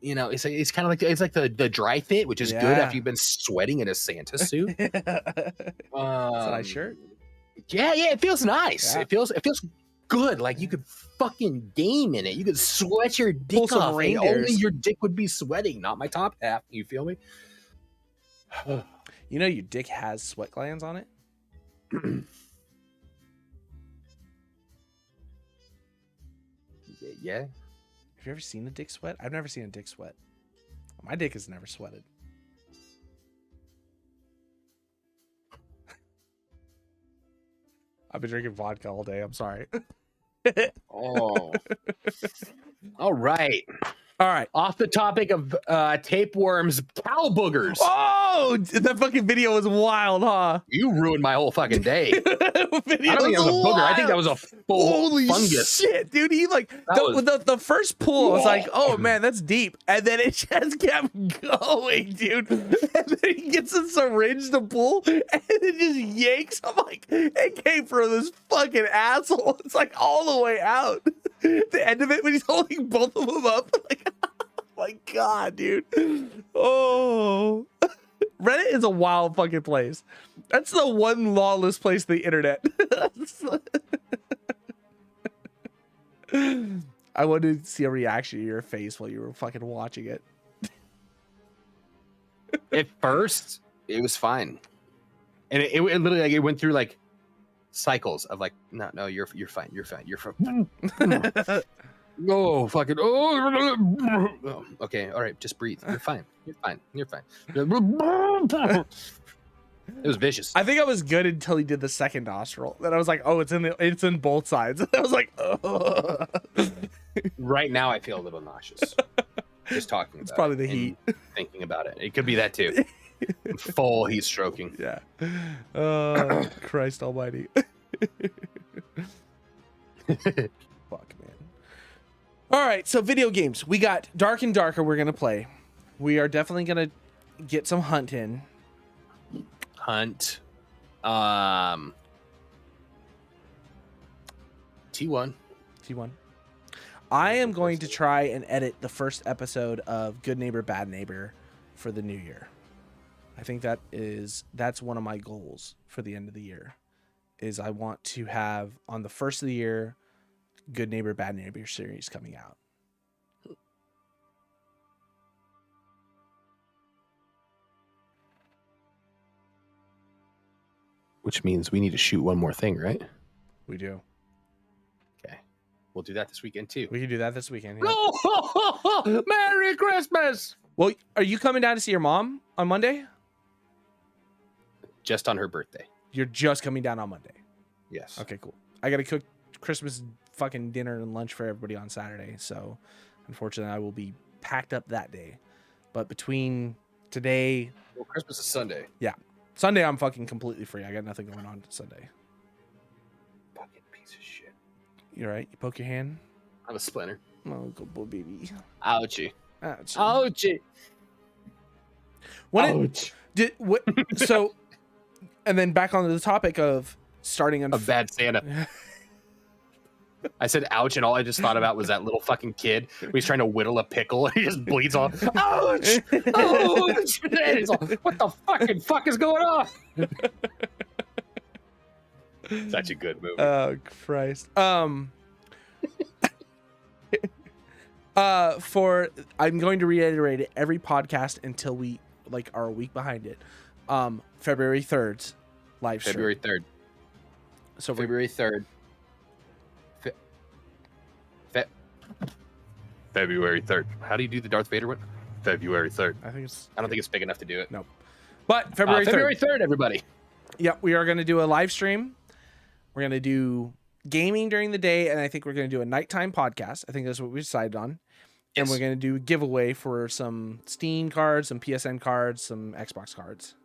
it's kind of like the dry fit, which is good Yeah. after you've been sweating in a Santa suit. Is that a nice shirt? Yeah, it feels nice. Yeah. It feels good. Like you could fucking game in it. You could sweat your dick Pull some off, and reindeers. only your dick would be sweating, not my top half. You feel me? You know your dick has sweat glands on it? Yeah. Have you ever seen a dick sweat? I've never seen a dick sweat. My dick has never sweated. I've been drinking vodka all day. I'm sorry. Oh. All right. All right. Off the topic of tapeworms, cow boogers. Oh, that fucking video was wild, huh? You ruined my whole fucking day. Video I don't think that was a booger. I think that was a full Holy fungus. shit, dude! He like the first pull, I was like, "Oh man, that's deep," and then it just kept going, dude. And then he gets a syringe to pull, and it just yanks. I'm like, "It came from this fucking asshole." It's like all the way out. The end of it when he's holding both of them up, like, oh my god, dude. Oh. Reddit is a wild fucking place. That's the one lawless place on the internet. I wanted to see a reaction to your face while you were fucking watching it. At first, it was fine, and it literally like it went through like cycles of like, no, you're fine, you're fine. Oh, fucking. Oh, okay. All right. Just breathe. You're fine. You're fine. It was vicious. I think I was good until he did the second nostril. Then I was like, oh, it's in both sides. I was like, oh. Right now, I feel a little nauseous. Just talking about It's probably the and heat. thinking about it. It could be that too. Full heat stroking. Yeah. Christ almighty. Fuck, man. All right, so video games. We got Dark and Darker we're going to play. We are definitely going to get some Hunt in. Hunt. T1. T1. I am going to try and edit the first episode of Good Neighbor, Bad Neighbor for the new year. I think that's one of my goals for the end of the year. Is I want to have on the first of the year Good Neighbor, Bad Neighbor series coming out. Which means we need to shoot one more thing, right? We do. Okay. We'll do that this weekend too. We can do that this weekend. Yeah. Oh, Merry Christmas! Well, are you coming down to see your mom on Monday? Just on her birthday. You're just coming down on Monday. Yes. Okay, cool. I got to cook Christmas fucking dinner and lunch for everybody on Saturday. So, unfortunately, I will be packed up that day. But between today... Well, Christmas is Sunday. Yeah. Sunday, I'm fucking completely free. I got nothing going on Sunday. Fucking piece of shit. You all right? You poke your hand? I'm a splinter. Oh, good boy, baby. Ouchie. Ouch. Ouchie. Ouch. So, and then back onto the topic of starting on... A bad Santa. I said ouch, and all I just thought about was that little fucking kid who he's trying to whittle a pickle and he just bleeds off. Ouch! Ouch! And it's all, what the fucking fuck is going on? Such a good movie. Oh, Christ. I'm going to reiterate it every podcast until we are a week behind it. February 3rd, live stream. February 3rd. So February 3rd. February 3rd. How do you do the Darth Vader one? February 3rd. I don't think it's big enough to do it. Nope. But February 3rd. February 3rd, everybody. Yeah, we are going to do a live stream. We're going to do gaming during the day, and I think we're going to do a nighttime podcast. I think that's what we decided on. Yes. And we're going to do a giveaway for some Steam cards, some PSN cards, some Xbox cards.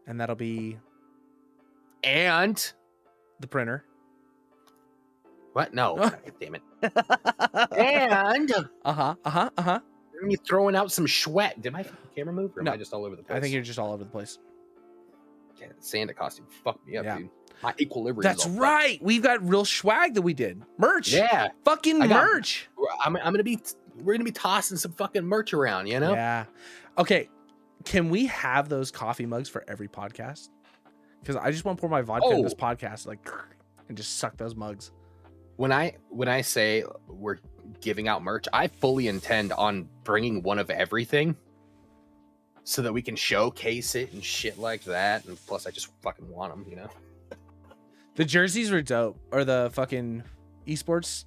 And that'll be... And... the printer. What? No. God damn it. And... You're going to be throwing out some sweat. Did my camera move, or am I just all over the place? I think you're just all over the place. Yeah, the Santa costume fucked me up, Yeah. dude. My equilibrium. That's right. We've got real swag that we did. Merch. Yeah. Fucking merch. We're gonna be tossing some fucking merch around, you know? Yeah. Okay. Can we have those coffee mugs for every podcast? Because I just want to pour my vodka in this podcast, and just suck those mugs. When I say we're giving out merch, I fully intend on bringing one of everything, so that we can showcase it and shit like that. And plus, I just fucking want them, you know. The jerseys were dope, or the fucking esports,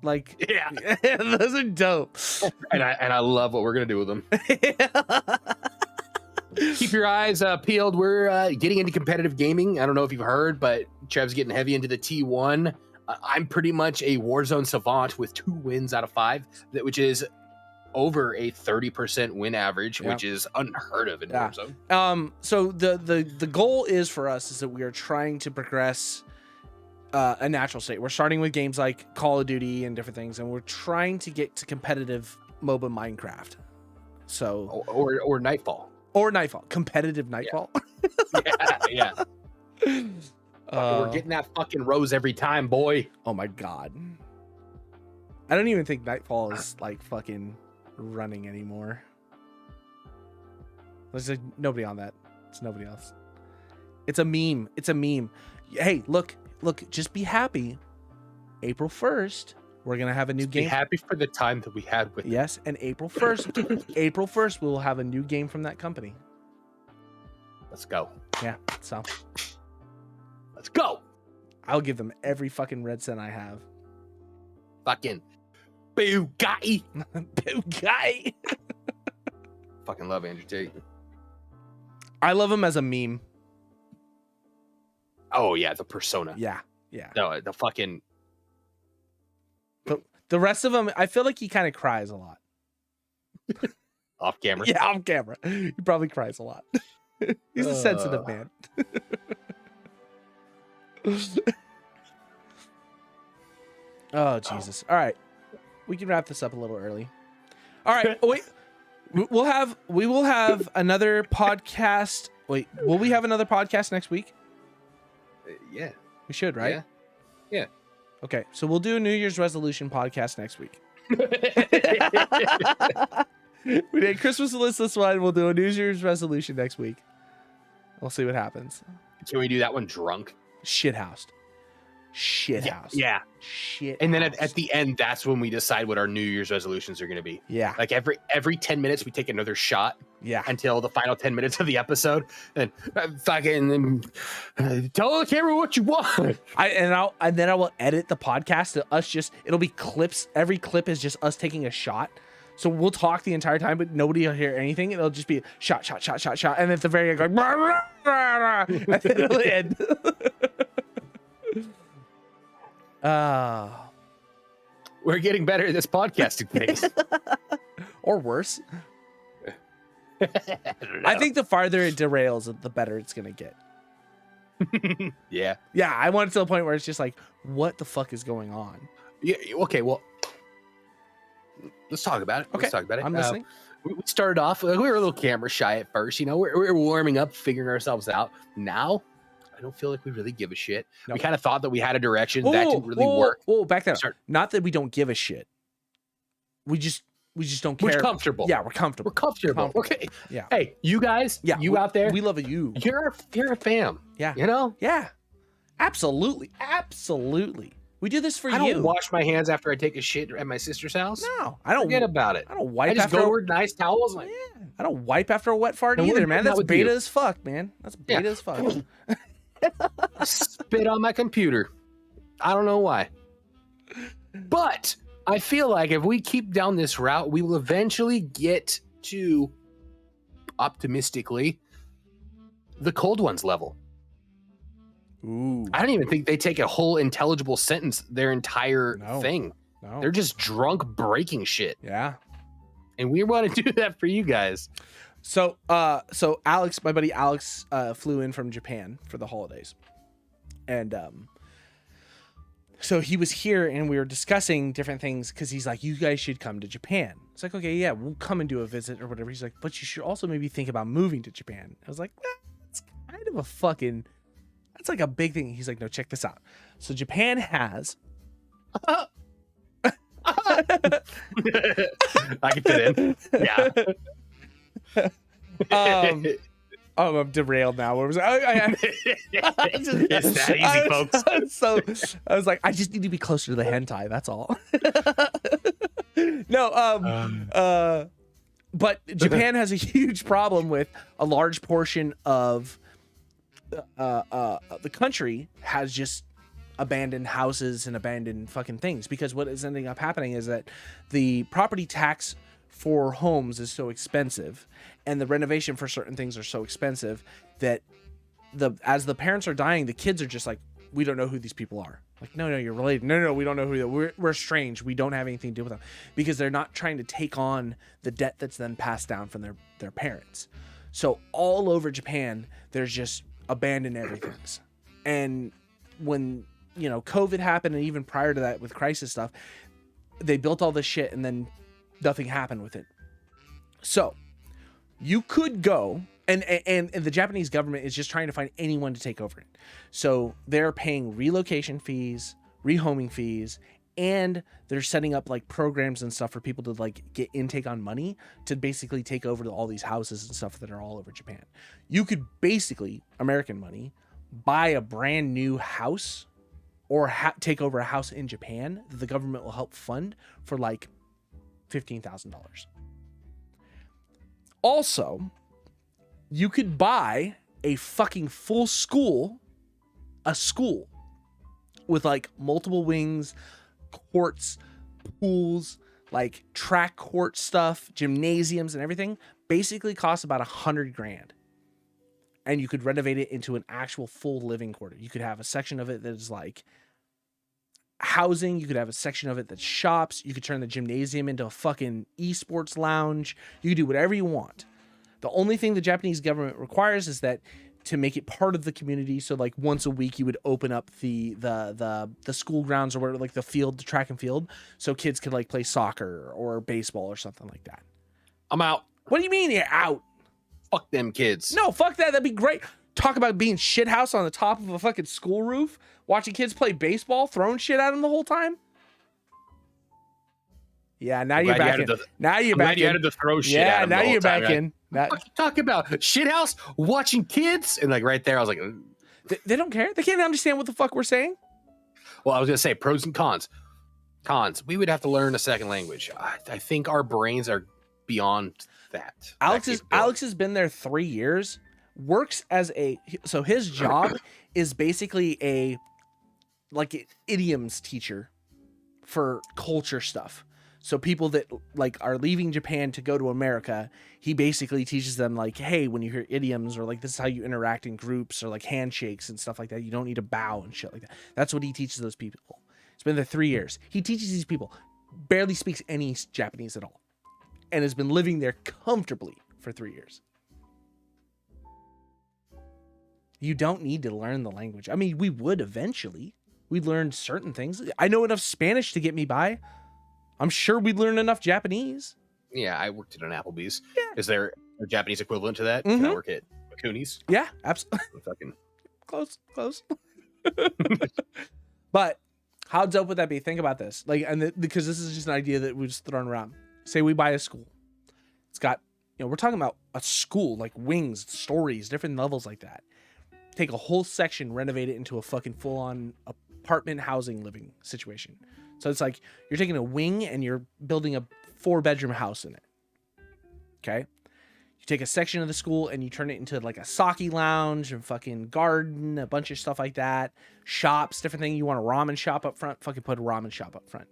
yeah, those are dope. and I love what we're gonna do with them. Keep your eyes peeled. We're getting into competitive gaming. I don't know if you've heard, but Trev's getting heavy into the T1. I'm pretty much a Warzone savant with 2 wins out of 5, which is over a 30% win average, which is unheard of in Warzone. So the goal is for us is that we are trying to progress a natural state. We're starting with games like Call of Duty and different things, and we're trying to get to competitive MOBA Minecraft. So or Nightfall. Or Nightfall. Competitive Nightfall. Yeah. We're getting that fucking rose every time, boy. Oh my god. I don't even think Nightfall is fucking running anymore. There's nobody on that. It's nobody else. It's a meme. It's a meme. Hey, look, just be happy. April 1st, we're going to have a new game. Be happy for the time that we had with Yes, and April 1st, we will have a new game from that company. Let's go. Yeah, so. Let's go. I'll give them every fucking red cent I have. Fucking Bugatti. Bugatti. Fucking love Andrew Tate. I love him as a meme. Oh yeah, the persona. Yeah. No, the fucking. The rest of him, I feel like he kind of cries a lot. Off camera. Yeah, off camera. He probably cries a lot. He's a sensitive man. Oh Jesus! All right, we can wrap this up a little early. All right, wait. We will have another podcast. Wait, will we have another podcast next week? Yeah. We should, right? Yeah. Okay, so we'll do a New Year's resolution podcast next week. We did Christmas list this one. We'll do a New Year's resolution next week. We'll see what happens. Can we do that one drunk? Shithoused. Shithouse. Yeah. Shit. And then at the end, that's when we decide what our New Year's resolutions are going to be. Yeah. Like every 10 minutes, we take another shot Yeah. until the final 10 minutes of the episode. And fucking tell the camera what you want. And then I will edit the podcast to us it'll be clips. Every clip is just us taking a shot. So we'll talk the entire time, but nobody will hear anything. It'll just be shot, shot, shot, shot, shot. And at the very end, going, rah, rah, rah, rah, and then it'll end. We're getting better at this podcasting thing. Or worse. I I think the farther it derails, the better it's going to get. Yeah. Yeah, I want it to the point where it's just like, what the fuck is going on? Yeah. Okay. Well, let's talk about it. Okay, Let's talk about it. I'm listening. We started off, we were a little camera shy at first. You know, we're warming up, figuring ourselves out. Now, I don't feel like we really give a shit. No. We kind of thought that we had a direction that didn't really work. Whoa, back that up. Start- Not that we don't give a shit. We just don't care. We're comfortable. Yeah, we're comfortable. We're comfortable. Okay. Yeah. Hey, you guys. Yeah. You out there. We love you. You're a fam. Yeah. You know. Yeah. Absolutely. Absolutely. We do this for I you. don't wash my hands after I take a shit at my sister's house. No, I don't. Forget about it. I don't wipe I just after. go with nice towels. Like, Yeah. I don't wipe after a wet fart And we're either, doing man. that That's with beta you. as fuck, man. That's beta Yeah. as fuck. spit on my computer. I don't know why. But I feel like if we keep down this route, we will eventually get to, optimistically, the cold ones level. Ooh. I don't even think they take a whole intelligible sentence their entire No. thing. No. They're just drunk breaking shit. Yeah. And we want to do that for you guys. So Alex, my buddy Alex, flew in from Japan for the holidays, and so he was here, and we were discussing different things because he's like, "You guys should come to Japan." It's like, "Okay, yeah, we'll come and do a visit or whatever." He's like, "But you should also maybe think about moving to Japan." I was like, "That's kind of that's like a big thing." He's like, "No, check this out." So Japan has. I can fit in. Yeah. I'm derailed now. What was It's that easy, folks. So I was like, I just need to be closer to the hentai. That's all. No, but Japan has a huge problem with a large portion of the country has just abandoned houses and abandoned fucking things, because what is ending up happening is that the property tax for homes is so expensive, and the renovation for certain things are so expensive that as the parents are dying, the kids are just like, we don't know who these people are. Like, no, you're related. No, we don't know who we're strange. We don't have anything to do with them, because they're not trying to take on the debt that's then passed down from their parents. So all over Japan, there's just abandoned everything's. And when, COVID happened, and even prior to that with crisis stuff, they built all this shit and then nothing happened with it. So you could go, and the Japanese government is just trying to find anyone to take over it. So they're paying relocation fees, rehoming fees, and they're setting up like programs and stuff for people to like get intake on money to basically take over all these houses and stuff that are all over Japan. You could basically, American money, buy a brand new house or take over a house in Japan that the government will help fund for like $15,000. Also, you could buy a fucking full school, a school with like multiple wings, courts, pools, like track court stuff, gymnasiums and everything. Basically costs about $100,000. And you could renovate it into an actual full living quarter. You could have a section of it that is like housing. You could have a section of it that's shops. You could turn the gymnasium into a fucking esports lounge. You could do whatever you want. The only thing the Japanese government requires is that to make it part of the community. So like once a week you would open up the school grounds or whatever, like the field, the track and field, so kids could like play soccer or baseball or something like that. I'm out. What do you mean you're out? Fuck them kids. No, fuck that. That'd be great. Talk about being shithouse on the top of a fucking school roof, watching kids play baseball, throwing shit at them the whole time. Yeah, now you're back in. Now you're back in. You added the throw shit yeah, at them now the whole you're time. back in. What you talking about? Shithouse watching kids? And like right there, I was like, They don't care. They can't understand what the fuck we're saying. well, I was gonna say pros and cons. Cons. We would have to learn a second language. I think our brains are beyond that. Alex has been there 3 years. Works as so his job is basically a idioms teacher for culture stuff. So people that like are leaving Japan to go to America, he basically teaches them like, hey, when you hear idioms or like this is how you interact in groups or like handshakes and stuff like that. You don't need to bow and shit like that. That's what he teaches those people. It's been there 3 years. He teaches these people, barely speaks any Japanese at all, and has been living there comfortably for 3 years. You don't need to learn the language. I mean, we would eventually. We'd learn certain things. I know enough Spanish to get me by. I'm sure we'd learn enough Japanese. Yeah, I worked at an Applebee's. Yeah. Is there a Japanese equivalent to that? Can I work at Cooney's? Yeah, absolutely. Fucking Close. But how dope would that be? Think about this. Like, because this is just an idea that we just thrown around. Say we buy a school. It's got, we're talking about a school, like wings, stories, different levels like that. Take a whole section, renovate it into a fucking full-on apartment housing living situation. So it's like you're taking a wing and you're building a 4-bedroom house in it. Okay? You take a section of the school and you turn it into like a sake lounge and fucking garden, a bunch of stuff like that. Shops, different thing. You want a ramen shop up front? Fucking put a ramen shop up front.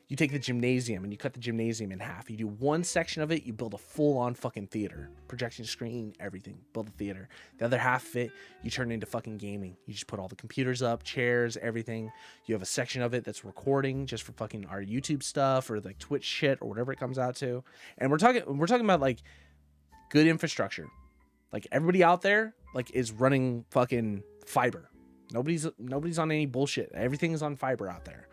You take the gymnasium and you cut the gymnasium in half. You do one section of it, you build a full-on fucking theater. Projection screen, everything. Build a theater. The other half of it, you turn into fucking gaming. You just put all the computers up, chairs, everything. You have a section of it that's recording just for fucking our YouTube stuff or like Twitch shit or whatever it comes out to. And we're talking about like good infrastructure. Like everybody out there like is running fucking fiber. Nobody's on any bullshit. Everything is on fiber out there.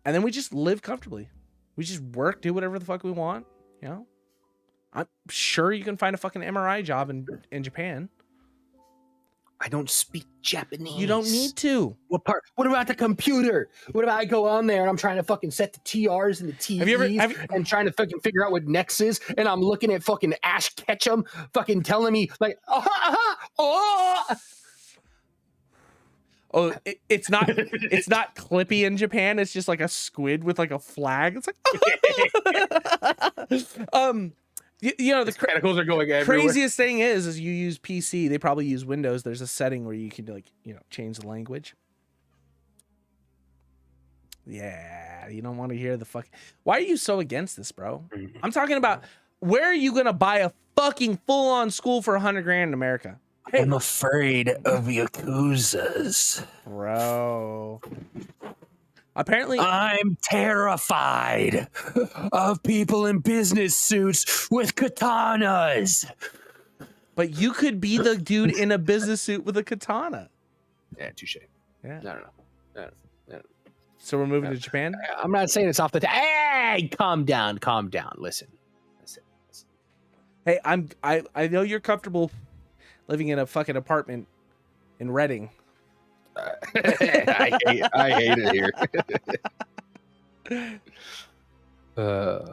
And then we just live comfortably. We just work, do whatever the fuck we want. I'm sure you can find a fucking MRI job in Japan. I don't speak Japanese. You don't need to. What part? What about the computer? What about I go on there and I'm trying to fucking set the TRs and the TVs and trying to fucking figure out what Nex is, and I'm looking at fucking Ash Ketchum fucking telling me like, Oh, it's not Clippy in Japan. It's just like a squid with like a flag. It's like, the tentacles are going everywhere. Craziest thing is you use PC. They probably use Windows. There's a setting where you can change the language. Yeah, you don't want to hear the fuck. Why are you so against this, bro? I'm talking about where are you gonna buy a fucking full-on school for $100,000 in America? Hey. I'm afraid of Yakuzas. Bro. Apparently, I'm terrified of people in business suits with katanas. But you could be the dude in a business suit with a katana. Yeah, touche. Yeah. No. So we're moving to Japan? I'm not saying it's off the Hey, calm down. Listen. Hey, I know you're comfortable living in a fucking apartment in Reading. I hate it here.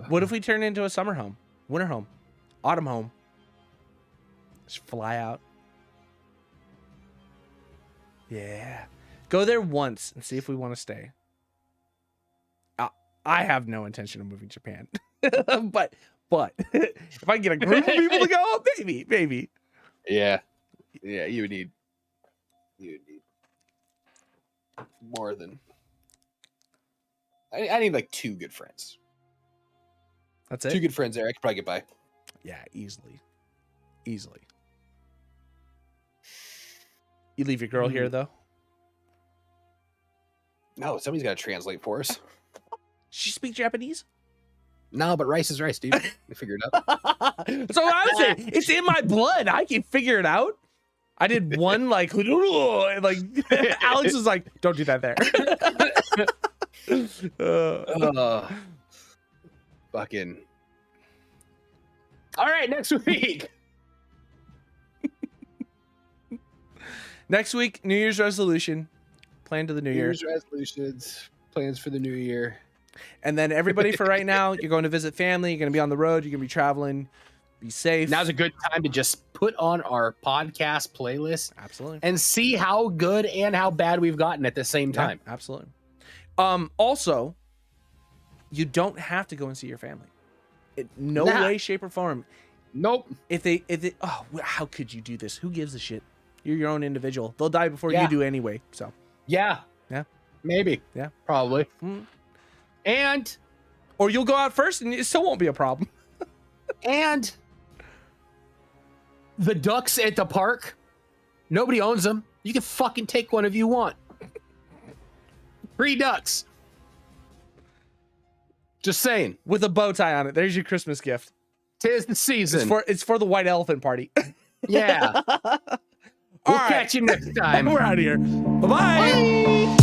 What if we turn it into a summer home, winter home, autumn home? Just fly out. Yeah. Go there once and see if we want to stay. I have no intention of moving to Japan. but if I get a group of people to go, maybe. Yeah, you would need more than. I need like 2 good friends. That's it. 2 good friends there. I could probably get by. Yeah, easily. You leave your girl here though? No, somebody's got to translate for us. She speak Japanese? No, but rice is rice, dude. We figured it out. So I was saying, it's in my blood. I can figure it out. I did one like Alex was like, "Don't do that there." Fucking. All right, next week. Next week, New Year's resolution, plan to the New Year, resolutions, plans for the new year. and then everybody for right now, you're going to visit family. You're going to be on the road. You're going to be traveling. Be safe. Now's a good time to just put on our podcast playlist Absolutely. and see how good and how bad we've gotten at the same time. Yeah, absolutely. Also, you don't have to go and see your family. No way, shape, or form. Nope. If they, oh, how could you do this? Who gives a shit? You're your own individual. They'll die before you do anyway. So, Yeah. Maybe. Yeah. Probably. And, or you'll go out first and it still won't be a problem. And the ducks at the park, nobody owns them. You can fucking take one if you want. Free ducks. Just saying. With a bow tie on it. There's your Christmas gift. 'Tis the season. It's for the white elephant party. Yeah. We'll catch you next time. We're out of here. Bye-bye. Bye.